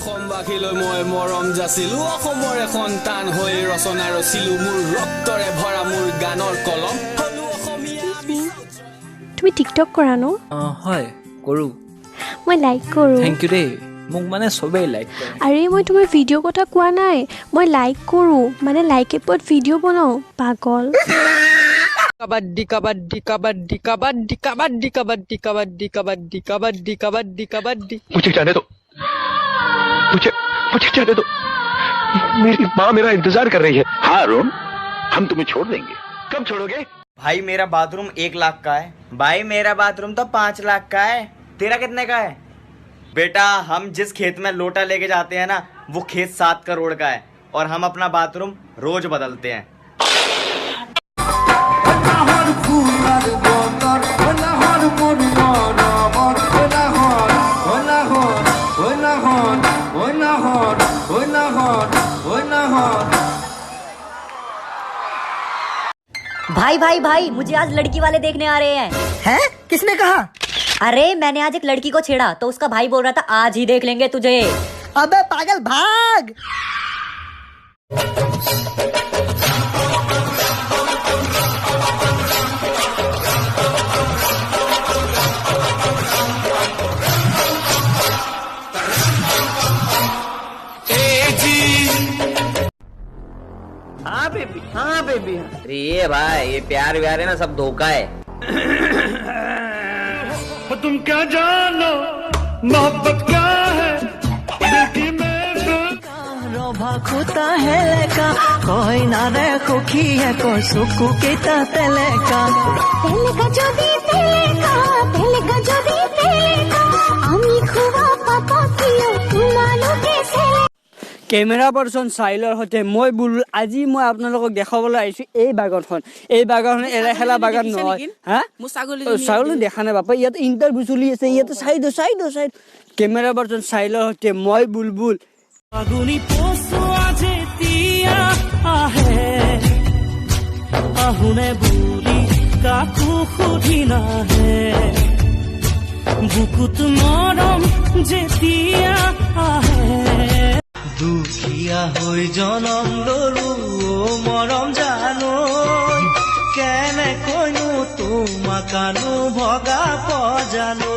অসমবাসীলৈ মই মৰম যাচিলো অসমৰে সন্তান হৈ ৰচনা ৰচিলো মোৰ ৰক্তৰে ভৰা মোৰ গানৰ কলম হলো অসমীয়া তুমি টিকটক কৰা ন হয় কৰো মই লাইক কৰো থ্যাংক ইউ ৰে মোক মানে সবেই লাইক কৰে আৰে মই তোমাৰ ভিডিঅ' কথা কোৱা নাই মই লাইক কৰো মানে লাইক এপত ভিডিঅ' বনাও পাগল kabaddi kabaddi kabaddi kabaddi kabaddi kabaddi kabaddi kabaddi kabaddi kabaddi kabaddi मुझे जाने दो मुझे जाने दो मेरी माँ मेरा इंतजार कर रही है हाँ अरुण हम तुम्हें छोड़ देंगे कब छोड़ोगे भाई मेरा बाथरूम 1 लाख का है भाई मेरा बाथरूम तो 5 लाख का है तेरा कितने का है बेटा हम जिस खेत में लोटा लेके जाते हैं ना वो खेत 7 करोड़ का है और हम अपना बाथरूम रोज बदलते हैं भाई भाई भाई मुझे आज लड़की वाले देखने आ रहे हैं हैं किसने कहा अरे मैंने आज एक लड़की को छेड़ा तो उसका भाई बोल रहा था आज ही देख लेंगे तुझे अबे पागल भाग हाँ बेबी अरे ये भाई ये प्यार व्यार है ना सब धोखा है तुम क्या जानो मोहब्बत क्या है दिल की খুতা হেলেকা কই না রে খুখিয়ে কই সুকু কেতা তেলেকা তেলেকা যদি তেলেকা আমি খুবা পাপা কিয় তোমালোকে কেমেৰা পাৰ্চন চাইলৰ সৈতে মই বুলবুল আজি মই আপোনালোকক দেখাবলৈ আহিছো এই বাগানখন এৰা খেলা বাগান নহয় হা ছাগলী দেখা নাই বাপা ইয়াত ইণ্টাৰভিউ চলি আছে ইয়াতে চাইড কেমেৰা পাৰ্চন চাইলৰ সৈতে মই বুলবুল আগুনি পোসোৱা যেতিয়া আহে আহুনে বুলি কাকো সুধি নাহে বুকুত মৰম যেতিয়া আহে দুখীয়া হৈ জনম ললো মৰম জানো কেনেকৈনো তোমাকানো ভগা পজানো